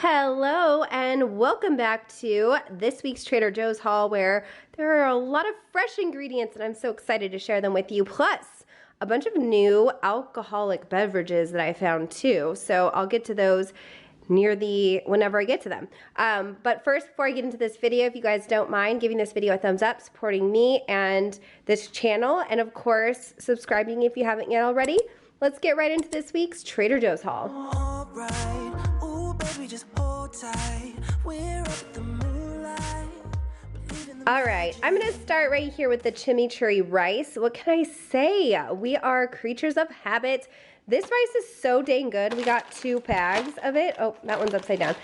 Hello and welcome back to this week's Trader Joe's haul, where there are a lot of fresh ingredients and I'm so excited to share them with you, plus a bunch of new alcoholic beverages that I found too. So I'll get to those whenever I get to them. But first, before I get into this video, if you guys don't mind giving this video a thumbs up, supporting me and this channel, and of course subscribing if you haven't yet already, let's get right into this week's Trader Joe's haul. All right. Just hold tight. We're up the moonlight. All right, I'm gonna start right here with the chimichurri rice. What can I say? We are creatures of habit. This rice is so dang good. We got 2 bags of it. Oh, that one's upside down.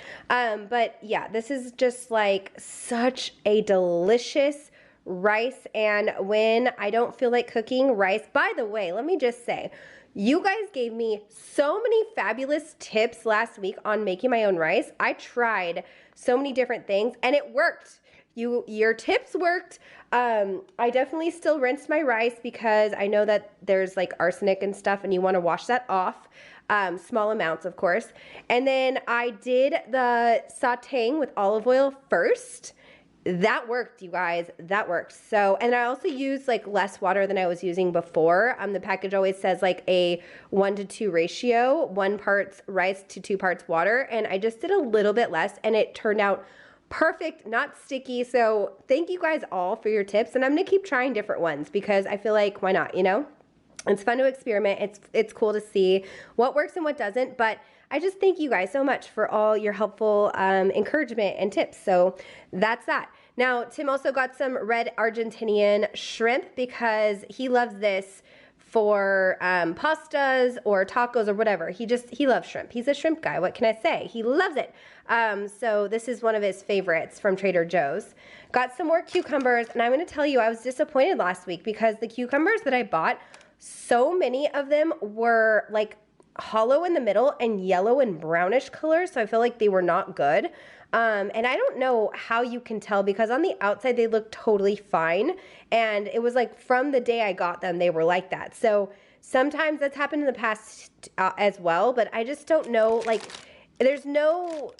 But yeah, this is just like such a delicious rice. And when I don't feel like cooking rice, by the way, let me just say, you guys gave me so many fabulous tips last week on making my own rice. I tried so many different things and it worked. Your tips worked. I definitely still rinsed my rice because I know that there's like arsenic and stuff and you want to wash that off. Small amounts, of course. And then I did the sauteing with olive oil first. That worked, you guys. That worked. So, and I also used like less water than I was using before. The package always says like a 1-to-2 ratio, 1 parts rice to 2 parts water. And I just did a little bit less and it turned out perfect, not sticky. So thank you guys all for your tips. And I'm going to keep trying different ones because I feel like why not, you know? It's fun to experiment. It's cool to see what works and what doesn't, but I just thank you guys so much for all your helpful encouragement and tips. So that's that. Now, Tim also got some red Argentinian shrimp because he loves this for pastas or tacos or whatever. He loves shrimp. He's a shrimp guy. What can I say? He loves it. So this is one of his favorites from Trader Joe's. Got some more cucumbers, and I'm going to tell you, I was disappointed last week because the cucumbers that I bought, so many of them were like hollow in the middle and yellow and brownish colors, so I feel like they were not good. And I don't know how you can tell because on the outside they look totally fine, and it was like from the day I got them they were like that. So sometimes that's happened in the past as well, but I just don't know, like there's no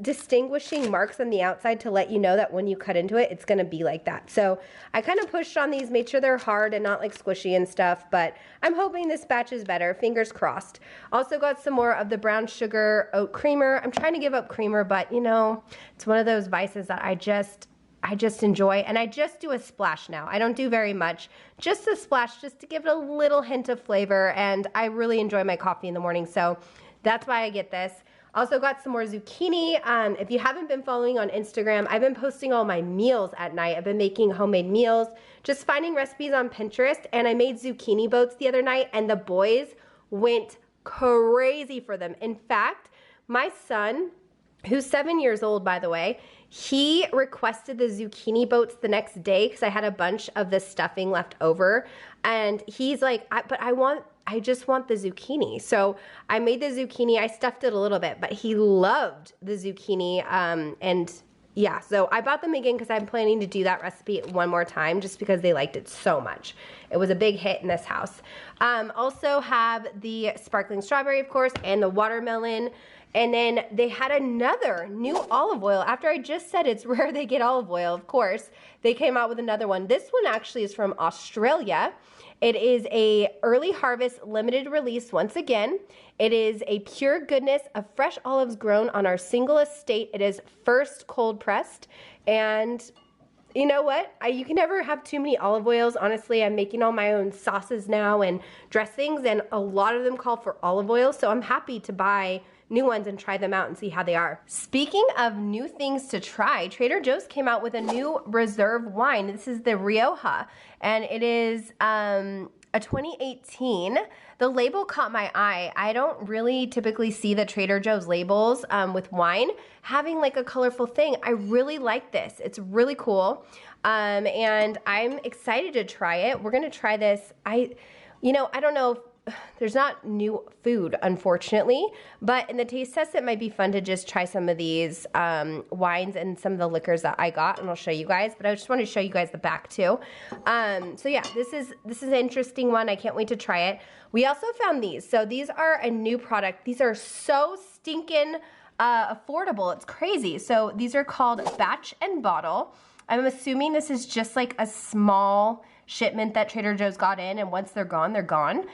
distinguishing marks on the outside to let you know that when you cut into it, it's gonna be like that. So I kind of pushed on these, made sure they're hard and not like squishy and stuff, but I'm hoping this batch is better, fingers crossed. Also got some more of the brown sugar oat creamer. I'm trying to give up creamer, but you know, it's one of those vices that I just enjoy, and I just do a splash now. I don't do very much, just a splash, just to give it a little hint of flavor, and I really enjoy my coffee in the morning, so that's why I get this. Also got some more zucchini. If you haven't been following on Instagram, I've been posting all my meals at night. I've been making homemade meals, just finding recipes on Pinterest, and I made zucchini boats the other night, and the boys went crazy for them. In fact, my son, who's 7 years old, by the way, he requested the zucchini boats the next day because I had a bunch of the stuffing left over, and he's like, I just want the zucchini. So I made the zucchini, I stuffed it a little bit, but he loved the zucchini, and yeah, so I bought them again because I'm planning to do that recipe one more time just because they liked it so much. It was a big hit in this house. Also have the sparkling strawberry, of course, and the watermelon. And then they had another new olive oil. After I just said it's rare they get olive oil, of course, they came out with another one. This one actually is from Australia. It is a early harvest limited release once again. It is a pure goodness of fresh olives grown on our single estate. It is first cold pressed, and you know what? You can never have too many olive oils. Honestly, I'm making all my own sauces now and dressings, and a lot of them call for olive oil, so I'm happy to buy new ones and try them out and see how they are. Speaking of new things to try, Trader Joe's came out with a new reserve wine. This is the Rioja, and it is a 2018. The label caught my eye. I don't really typically see the Trader Joe's labels with wine having like a colorful thing. I really like this. It's really cool, and I'm excited to try it. We're gonna try this. I don't know if there's not new food, unfortunately, but in the taste test, it might be fun to just try some of these wines and some of the liquors that I got, and I'll show you guys, but I just want to show you guys the back too. So yeah, this is an interesting one. I can't wait to try it. We also found these. So these are a new product. These are so stinking affordable. It's crazy. So these are called batch and bottle. I'm assuming this is just like a small shipment that Trader Joe's got in, and once they're gone, they're gone.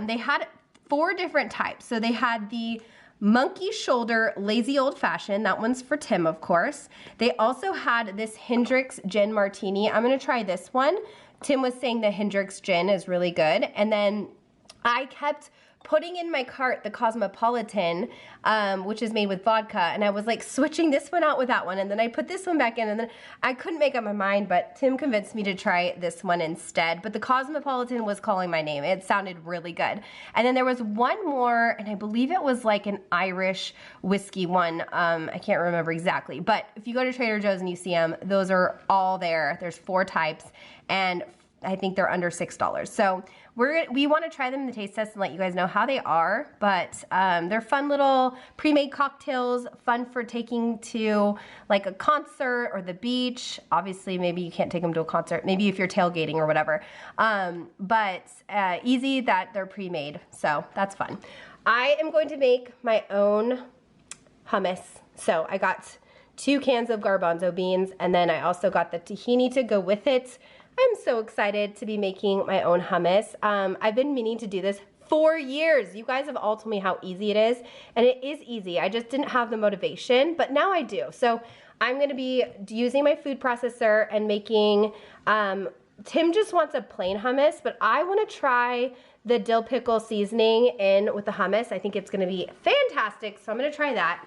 They had 4 different types. So they had the monkey shoulder lazy old fashioned. That one's for Tim, of course. They also had this Hendrick's gin martini. I'm gonna try this one. Tim was saying the Hendrick's gin is really good. And then I kept putting in my cart the Cosmopolitan, which is made with vodka, and I was like switching this one out with that one, and then I put this one back in, and then I couldn't make up my mind, but Tim convinced me to try this one instead. But the Cosmopolitan was calling my name. It sounded really good. And then there was one more, and I believe it was like an Irish whiskey one. I can't remember exactly, but if you go to Trader Joe's and you see them, those are all there. There's 4 types, and I think they're under $6. So we want to try them in the taste test and let you guys know how they are, but they're fun little pre-made cocktails, fun for taking to like a concert or the beach. Obviously, maybe you can't take them to a concert, maybe if you're tailgating or whatever, but easy that they're pre-made, so that's fun. I am going to make my own hummus. So I got 2 cans of garbanzo beans, and then I also got the tahini to go with it. I'm so excited to be making my own hummus. I've been meaning to do this for years. You guys have all told me how easy it is, and it is easy. I just didn't have the motivation, but now I do. So I'm gonna be using my food processor and making, Tim just wants a plain hummus, but I wanna try the dill pickle seasoning in with the hummus. I think it's gonna be fantastic, so I'm gonna try that.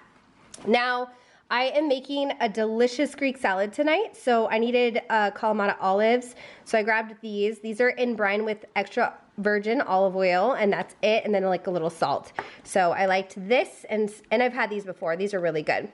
Now, I am making a delicious Greek salad tonight, so I needed Kalamata olives, so I grabbed these. These are in brine with extra virgin olive oil, and that's it, and then like a little salt. So I liked this, and I've had these before. These are really good.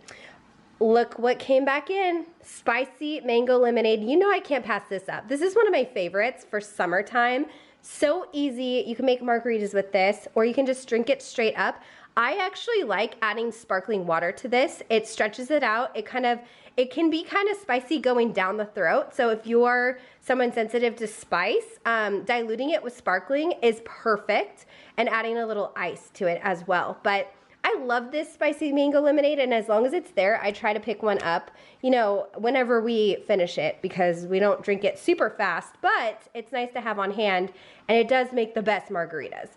Look what came back in, spicy mango lemonade. You know I can't pass this up. This is one of my favorites for summertime. So easy. You can make margaritas with this, or you can just drink it straight up. I actually like adding sparkling water to this. It stretches it out. It can be kind of spicy going down the throat. So if you're someone sensitive to spice, diluting it with sparkling is perfect, and adding a little ice to it as well. But I love this spicy mango lemonade, and as long as it's there, I try to pick one up, you know, whenever we finish it, because we don't drink it super fast, but it's nice to have on hand, and it does make the best margaritas.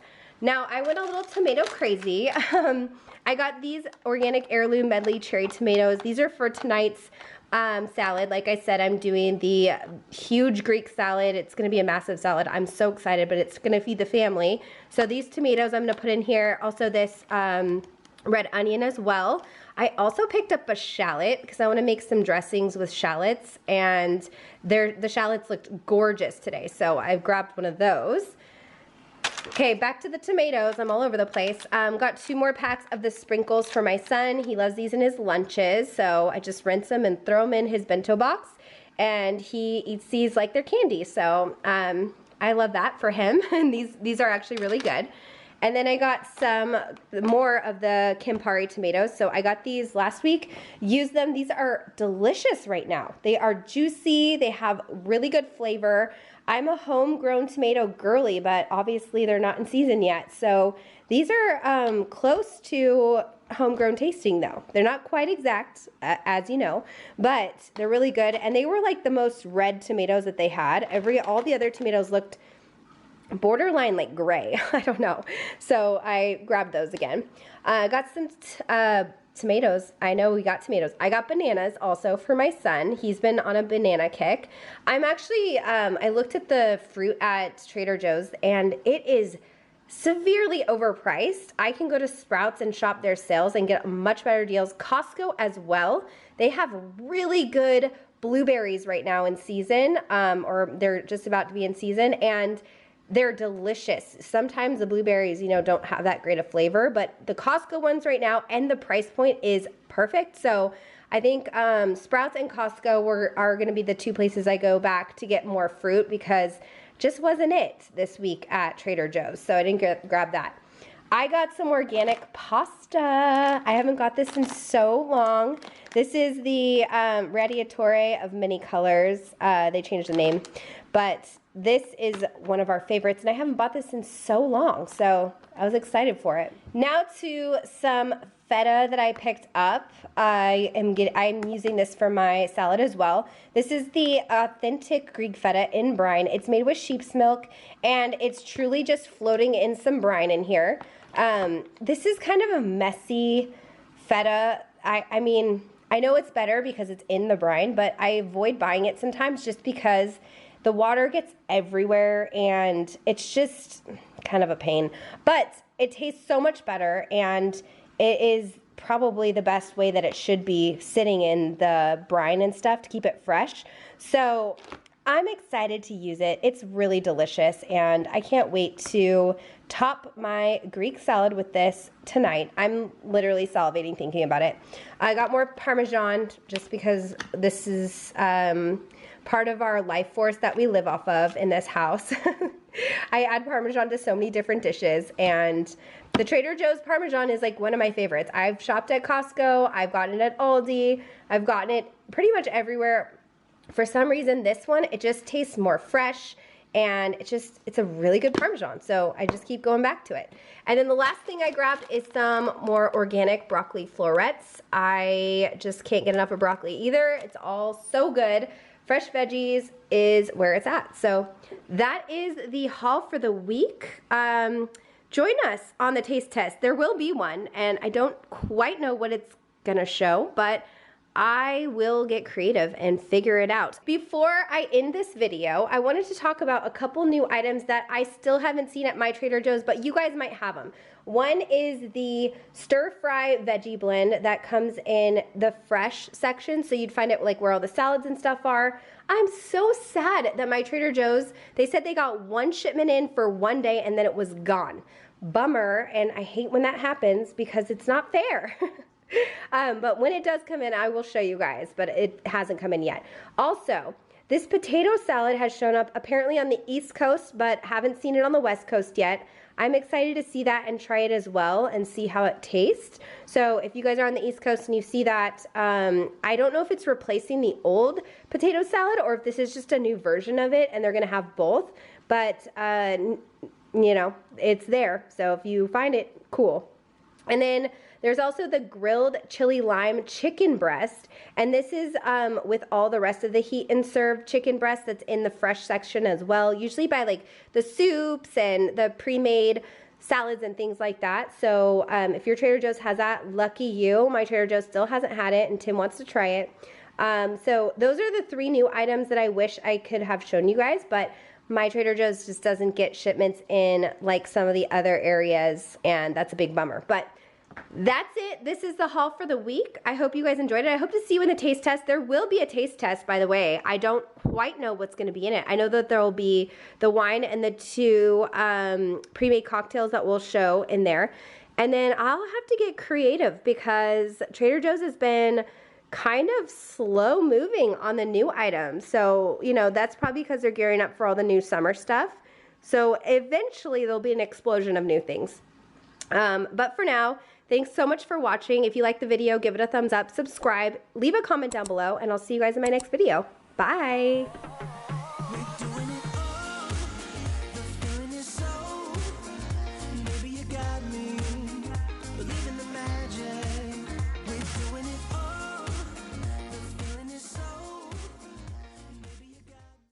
Now, I went a little tomato crazy. I got these organic heirloom medley cherry tomatoes. These are for tonight's salad. Like I said, I'm doing the huge Greek salad. It's gonna be a massive salad. I'm so excited, but it's gonna feed the family. So these tomatoes I'm gonna put in here. Also this red onion as well. I also picked up a shallot because I wanna make some dressings with shallots, and the shallots looked gorgeous today. So I've grabbed one of those. Okay, back to the tomatoes. I'm all over the place. Got 2 more packs of the sprinkles for my son. He loves these in his lunches, so I just rinse them and throw them in his bento box, and he eats these like they're candy. So I love that for him, and these are actually really good. And then I got some more of the Campari tomatoes. So I got these last week, used them. These are delicious right now. They are juicy, they have really good flavor. I'm a homegrown tomato girly, but obviously they're not in season yet. So these are close to homegrown tasting though. They're not quite exact, as you know, but they're really good. And they were like the most red tomatoes that they had. All the other tomatoes looked borderline like gray. I don't know. So I grabbed those again. Got some tomatoes. I know we got tomatoes. I got bananas also for my son. He's been on a banana kick. I'm actually, I looked at the fruit at Trader Joe's, and it is severely overpriced. I can go to Sprouts and shop their sales and get much better deals. Costco as well. They have really good blueberries right now in season, or they're just about to be in season, and they're delicious. Sometimes the blueberries, you know, don't have that great of flavor, but the Costco ones right now and the price point is perfect. So I think Sprouts and Costco are gonna be the 2 places I go back to get more fruit, because just wasn't it this week at Trader Joe's. So I didn't grab that. I got some organic pasta. I haven't got this in so long. This is the Radiatore of many colors. They changed the name, but this is one of our favorites, and I haven't bought this in so long, so I was excited for it. Now to some feta that I picked up. I'm using this for my salad as well. This is the authentic Greek feta in brine. It's made with sheep's milk, and it's truly just floating in some brine in here. This is kind of a messy feta. I mean, I know it's better because it's in the brine, but I avoid buying it sometimes just because the water gets everywhere and it's just kind of a pain. But it tastes so much better, and it is probably the best way that it should be, sitting in the brine and stuff to keep it fresh. So I'm excited to use it. It's really delicious, and I can't wait to top my Greek salad with this tonight. I'm literally salivating thinking about it. I got more Parmesan just because this is part of our life force that we live off of in this house. I add Parmesan to so many different dishes, and the Trader Joe's Parmesan is like one of my favorites. I've shopped at Costco, I've gotten it at Aldi, I've gotten it pretty much everywhere. For some reason, this one, it just tastes more fresh, and it's a really good Parmesan, so I just keep going back to it. And then the last thing I grabbed is some more organic broccoli florets. I just can't get enough of broccoli either. It's all so good. Fresh veggies is where it's at. So that is the haul for the week. Join us on the taste test. There will be one, and I don't quite know what it's gonna show, but I will get creative and figure it out. Before I end this video, I wanted to talk about a couple new items that I still haven't seen at my Trader Joe's, but you guys might have them. One is the stir-fry veggie blend that comes in the fresh section, so you'd find it like where all the salads and stuff are. I'm so sad that my Trader Joe's, they said they got one shipment in for one day and then it was gone. Bummer, and I hate when that happens because it's not fair. But when it does come in, I will show you guys, but it hasn't come in yet. Also, this potato salad has shown up apparently on the East Coast, but haven't seen it on the West Coast yet. I'm excited to see that and try it as well and see how it tastes. So if you guys are on the East Coast and you see that, I don't know if it's replacing the old potato salad or if this is just a new version of it and they're gonna have both, but you know, it's there. So if you find it, cool. And then there's also the grilled chili lime chicken breast, and this is with all the rest of the heat and serve chicken breast that's in the fresh section as well, usually by like the soups and the pre-made salads and things like that. So if your Trader Joe's has that, lucky you. My Trader Joe's still hasn't had it, and Tim wants to try it. So those are the 3 new items that I wish I could have shown you guys, but my Trader Joe's just doesn't get shipments in like some of the other areas, and that's a big bummer. But that's it. This is the haul for the week. I hope you guys enjoyed it. I hope to see you in the taste test. There will be a taste test, by the way. I don't quite know what's going to be in it. I know that there will be the wine and the 2 pre-made cocktails that we'll show in there. And then I'll have to get creative because Trader Joe's has been kind of slow moving on the new items. So, you know, that's probably because they're gearing up for all the new summer stuff. So eventually there'll be an explosion of new things. But for now, thanks so much for watching. If you liked the video, give it a thumbs up, subscribe, leave a comment down below, and I'll see you guys in my next video. Bye.